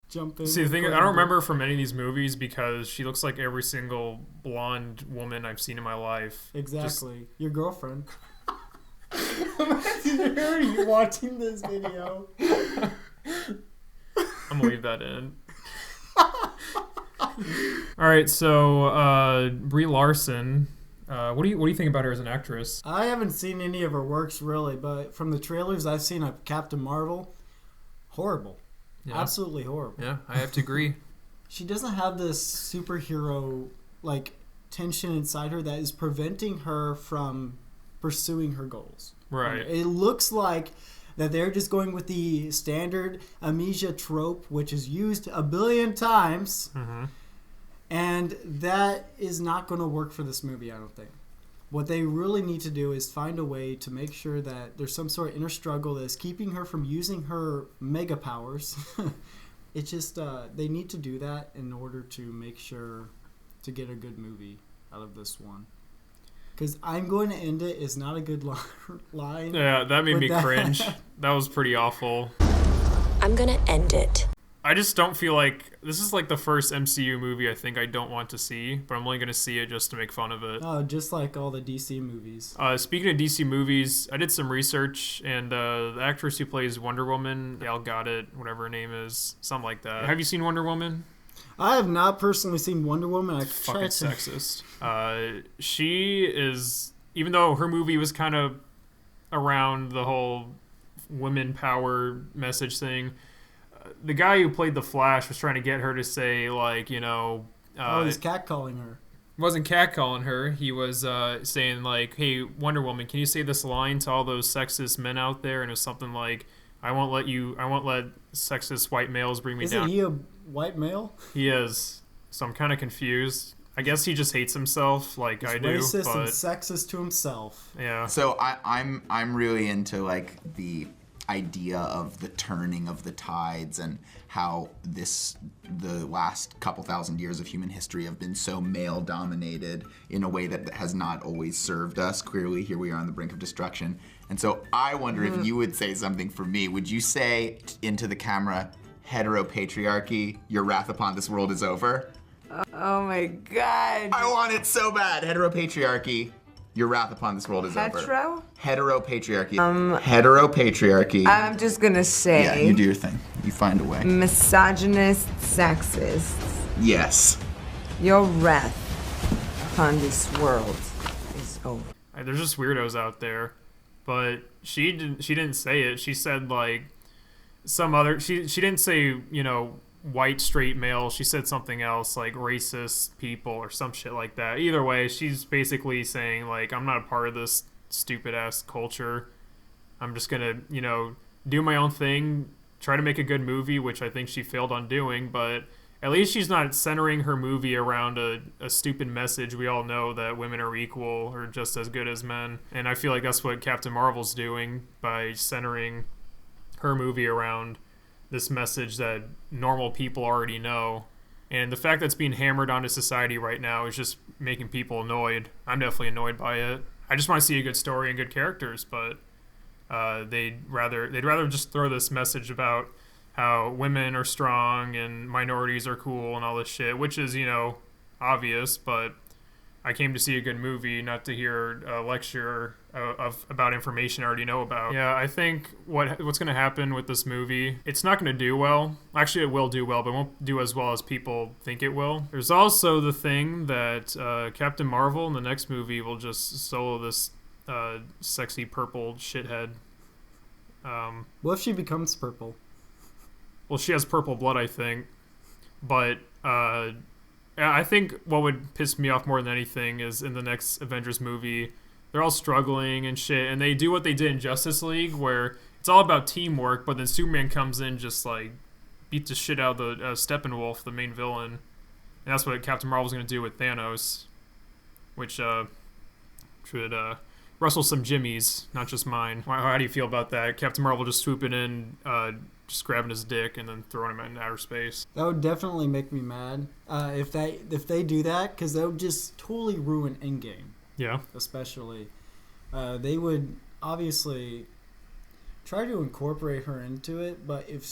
jump in. See, the thing, I don't remember from any of these movies because she looks like every single blonde woman I've seen in my life. Exactly. Your girlfriend. Imagine her watching this video. I'm gonna leave that in. All right, so Brie Larson. What do you think about her as an actress? I haven't seen any of her works really, but from the trailers I've seen of Captain Marvel, horrible. Yeah. Absolutely horrible. Yeah, I have to agree. She doesn't have this superhero like tension inside her that is preventing her from pursuing her goals. Right. It looks like that they're just going with the standard amnesia trope, which is used a billion times, and that is not going to work for this movie, I don't think. What they really need to do is find a way to make sure that there's some sort of inner struggle that is keeping her from using her mega powers. It's just, they need to do that in order to make sure to get a good movie out of this one. Because I'm going to end it is not a good line. Yeah, that made me cringe. That was pretty awful. I'm going to end it. I just don't feel like... This is like the first MCU movie I think I don't want to see, but I'm only going to see it just to make fun of it. Oh, just like all the DC movies. Speaking of DC movies, I did some research, and the actress who plays Wonder Woman, DelgadoEn, whatever her name is, something like that. Have you seen Wonder Woman? I have not personally seen Wonder Woman. Fucking sexist. She is... Even though her movie was kind of around the whole women power message thing... The guy who played the Flash was trying to get her to say, like, you know... he's catcalling her. Wasn't catcalling her. He was saying, like, hey, Wonder Woman, can you say this line to all those sexist men out there? And it was something like, I won't let sexist white males bring me down. Isn't he a white male? He is. So I'm kind of confused. I guess he just hates himself like I do. He's racist and sexist to himself. Yeah. So I'm really into, like, the idea of the turning of the tides and how the last couple thousand years of human history have been so male dominated in a way that has not always served us. Clearly, here we are on the brink of destruction. And so I wonder if you would say something for me. Would you say into the camera, heteropatriarchy, your wrath upon this world is over? Oh my God. I want it so bad. Heteropatriarchy. Your wrath upon this world is over. Heteropatriarchy. Heteropatriarchy. I'm just gonna say. Yeah, you do your thing. You find a way. Misogynist, sexist. Yes. Your wrath upon this world is over. There's just weirdos out there, but she didn't say it. She said like some other. She didn't say, you know, white straight male. She said something else like racist people or some shit like that. Either way, she's basically saying like, I'm not a part of this stupid ass culture. I'm just gonna, you know, do my own thing, try to make a good movie, which I think she failed on doing, but at least she's not centering her movie around a stupid message. We all know that women are equal or just as good as men, and I feel like that's what Captain Marvel's doing by centering her movie around this message that normal people already know. And the fact that it's being hammered onto society right now is just making people annoyed. I'm definitely annoyed by it. I just want to see a good story and good characters, but they'd rather just throw this message about how women are strong and minorities are cool and all this shit, which is, you know, obvious, but I came to see a good movie, not to hear a lecture about information I already know about. Yeah, I think what's going to happen with this movie, it's not going to do well. Actually, it will do well, but it won't do as well as people think it will. There's also the thing that Captain Marvel in the next movie will just solo this sexy purple shithead. What if she becomes purple? Well, she has purple blood, I think. But I think what would piss me off more than anything is in the next Avengers movie, they're all struggling and shit, and they do what they did in Justice League, where it's all about teamwork, but then Superman comes in just, like, beats the shit out of the Steppenwolf, the main villain. And that's what Captain Marvel's going to do with Thanos, which should rustle some jimmies, not just mine. How do you feel about that? Captain Marvel just swooping in, just grabbing his dick and then throwing him into outer space. That would definitely make me mad if they do that, because that would just totally ruin Endgame. Yeah. Especially. They would obviously try to incorporate her into it, but if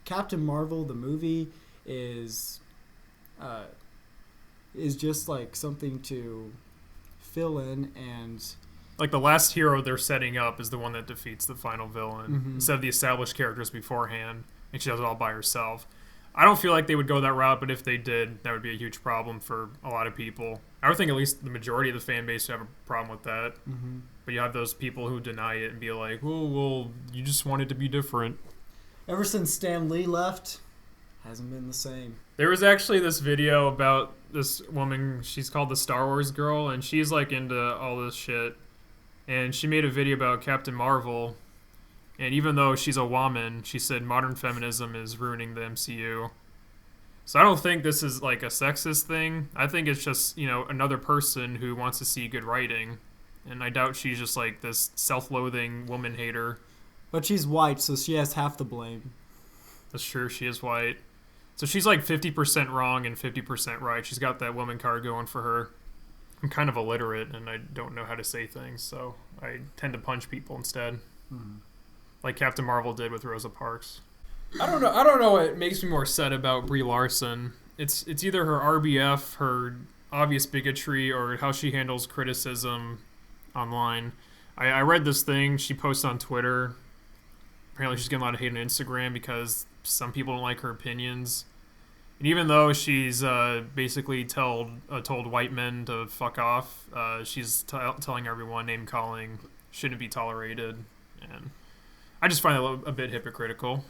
Captain Marvel, the movie, is just like something to fill in, and like the last hero they're setting up is the one that defeats the final villain instead of the established characters beforehand, and she does it all by herself. I don't feel like they would go that route, but if they did, that would be a huge problem for a lot of people. I would think at least the majority of the fan base would have a problem with that. But you have those people who deny it and be like, oh, well, you just want it to be different. Ever since Stan Lee left, hasn't been the same. There was actually this video about this woman, she's called the Star Wars girl, and she's like into all this shit. And she made a video about Captain Marvel, and even though she's a woman, she said modern feminism is ruining the MCU. So I don't think this is like a sexist thing. I think it's just, you know, another person who wants to see good writing. And I doubt she's just like this self-loathing woman hater. But she's white, so she has half the blame. That's true, she is white. So she's like 50% wrong and 50% right. She's got that woman card going for her. I'm kind of illiterate and I don't know how to say things, so I tend to punch people instead. Like Captain Marvel did with Rosa Parks. I don't know what makes me more sad about Brie Larson. It's either her RBF, her obvious bigotry, or how she handles criticism online. I read this thing she posted on Twitter. Apparently she's getting a lot of hate on Instagram because some people don't like her opinions. And even though she's basically told white men to fuck off, she's telling everyone name-calling shouldn't be tolerated. And I just find that a bit hypocritical.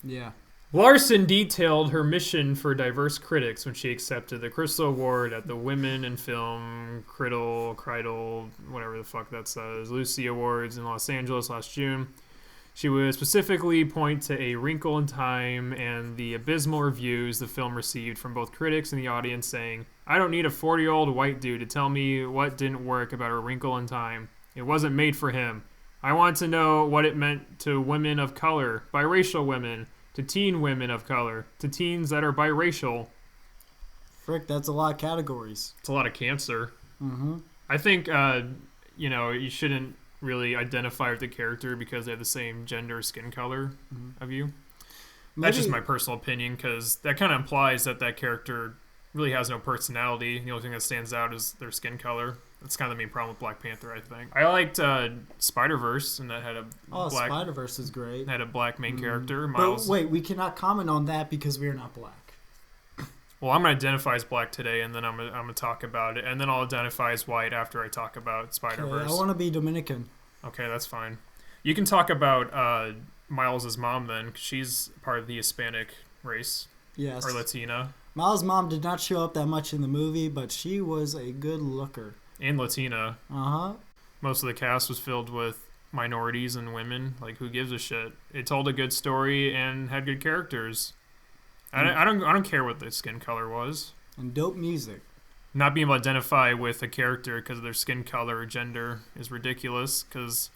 Yeah. Larson detailed her mission for diverse critics when she accepted the Crystal Award at the Women in Film Cridle, whatever the fuck that says, Lucy Awards in Los Angeles last June. She would specifically point to A Wrinkle in Time and the abysmal reviews the film received from both critics and the audience, saying, I don't need a 40-year-old white dude to tell me what didn't work about A Wrinkle in Time. It wasn't made for him. I want to know what it meant to women of color, biracial women, to teen women of color, to teens that are biracial. Frick, that's a lot of categories. It's a lot of cancer. I think, you shouldn't really identify with the character because they have the same gender, skin color of you. That's just my personal opinion, because that kind of implies that character really has no personality. The only thing that stands out is their skin color. That's kind of the main problem with Black Panther, I think. I liked Spider-Verse, and that had a black... Spider-Verse is great. Had a black main character, Miles. But wait, we cannot comment on that because we are not black. Well, I'm going to identify as black today, and then I'm going to talk about it, and then I'll identify as white after I talk about Spider-Verse. Okay, I want to be Dominican. Okay, that's fine. You can talk about Miles' mom then, 'cause she's part of the Hispanic race. Yes. Or Latina. Miles' mom did not show up that much in the movie, but she was a good looker. And Latina. Uh-huh. Most of the cast was filled with minorities and women. Like, who gives a shit? It told a good story and had good characters. I don't care what the skin color was. And dope music. Not being able to identify with a character because of their skin color or gender is ridiculous, because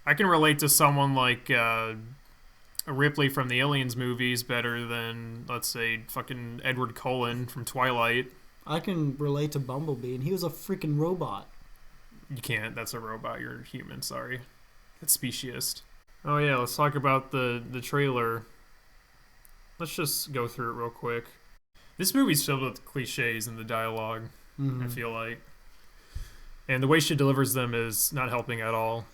I can relate to someone like Ripley from the Aliens movies better than, let's say, fucking Edward Cullen from Twilight. I can relate to Bumblebee, and he was a freaking robot. You can't. That's a robot. You're human. Sorry. That's speciesist. Oh, yeah. Let's talk about the trailer. Let's just go through it real quick. This movie's filled with cliches in the dialogue, I feel like. And the way she delivers them is not helping at all.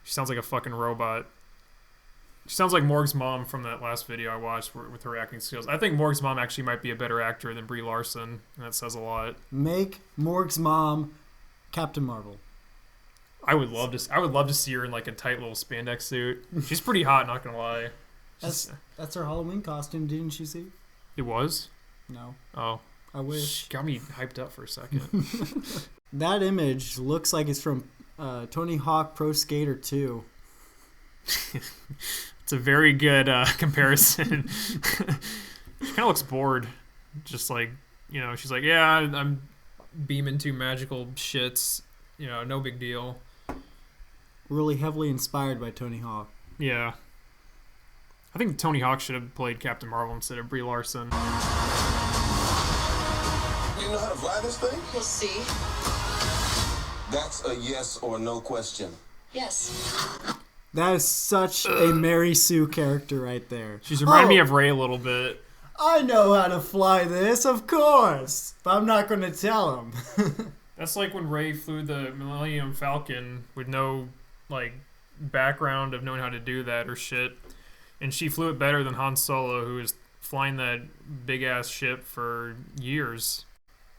She sounds like a fucking robot. She sounds like Morg's mom from that last video I watched with her acting skills. I think Morg's mom actually might be a better actor than Brie Larson, and that says a lot. Make Morg's mom Captain Marvel. I would love to see her in like a tight little spandex suit. She's pretty hot, not gonna lie. That's her Halloween costume, didn't you see? It was? No. Oh. I wish. Got me hyped up for a second. That image looks like it's from Tony Hawk Pro Skater 2. It's a very good comparison. She kind of looks bored. Just like, she's like, yeah, I'm beaming 2 magical shits. No big deal. Really heavily inspired by Tony Hawk. Yeah. I think Tony Hawk should have played Captain Marvel instead of Brie Larson. You know how to fly this thing? We'll see. That's a yes or no question. Yes. That is such a Mary Sue character right there. She's reminding me of Rey a little bit. I know how to fly this, of course. But I'm not going to tell him. That's like when Rey flew the Millennium Falcon with no, like, background of knowing how to do that or shit. And she flew it better than Han Solo, who was flying that big-ass ship for years.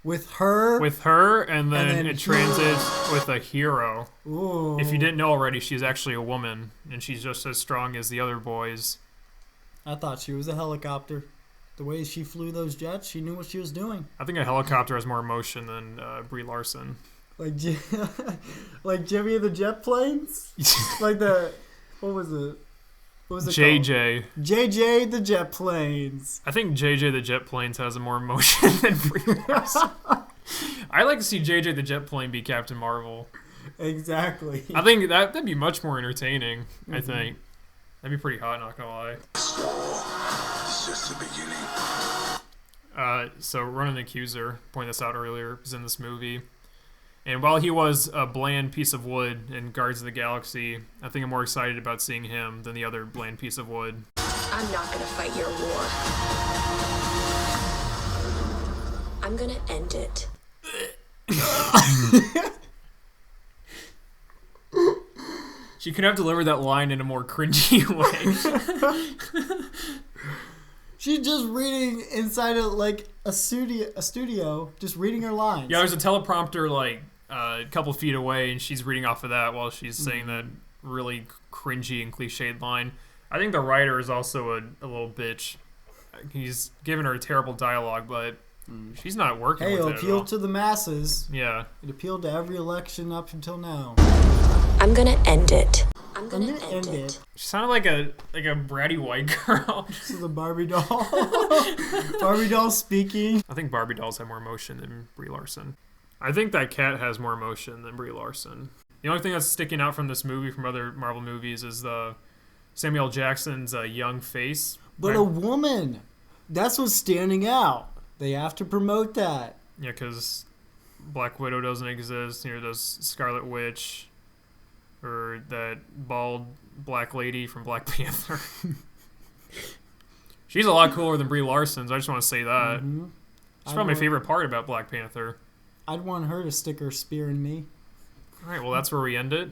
With her, and then it transits with a hero. Ooh. If you didn't know already, she's actually a woman, and she's just as strong as the other boys. I thought she was a helicopter. The way she flew those jets, she knew what she was doing. I think a helicopter has more emotion than Brie Larson. Like Jimmy and the Jet Planes? Like the... What was it? What was it JJ. called? JJ the Jet Planes. I think JJ the Jet Planes has more emotion than Brie Larson. I like to see JJ the Jet Plane be Captain Marvel. Exactly. I think that'd be much more entertaining, I think. That'd be pretty hot, not gonna lie. It's just the beginning. So Ronan the Accuser, pointed this out earlier, was in this movie. And while he was a bland piece of wood in Guardians of the Galaxy, I think I'm more excited about seeing him than the other bland piece of wood. I'm not gonna fight your war. I'm gonna end it. She could have delivered that line in a more cringy way. She's just reading inside of like a studio, just reading her lines. Yeah, there's a teleprompter like a couple feet away, and she's reading off of that while she's saying that really cringy and cliched line. I think the writer is also a little bitch. He's giving her a terrible dialogue, but she's not working with it at appeal all. to the masses. Yeah. It appealed to every election up until now. I'm gonna end it. I'm gonna end it. She sounded like a bratty white girl. This is a Barbie doll. Barbie doll speaking. I think Barbie dolls have more emotion than Brie Larson. I think that cat has more emotion than Brie Larson. The only thing that's sticking out from this movie from other Marvel movies is the Samuel L. Jackson's young face. But a woman. That's what's standing out. They have to promote that. Yeah, because Black Widow doesn't exist. Neither does Scarlet Witch. Or that bald black lady from Black Panther. She's a lot cooler than Brie Larson, so I just want to say that. It's probably my favorite part about Black Panther. I'd want her to stick her spear in me. All right, well, that's where we end it.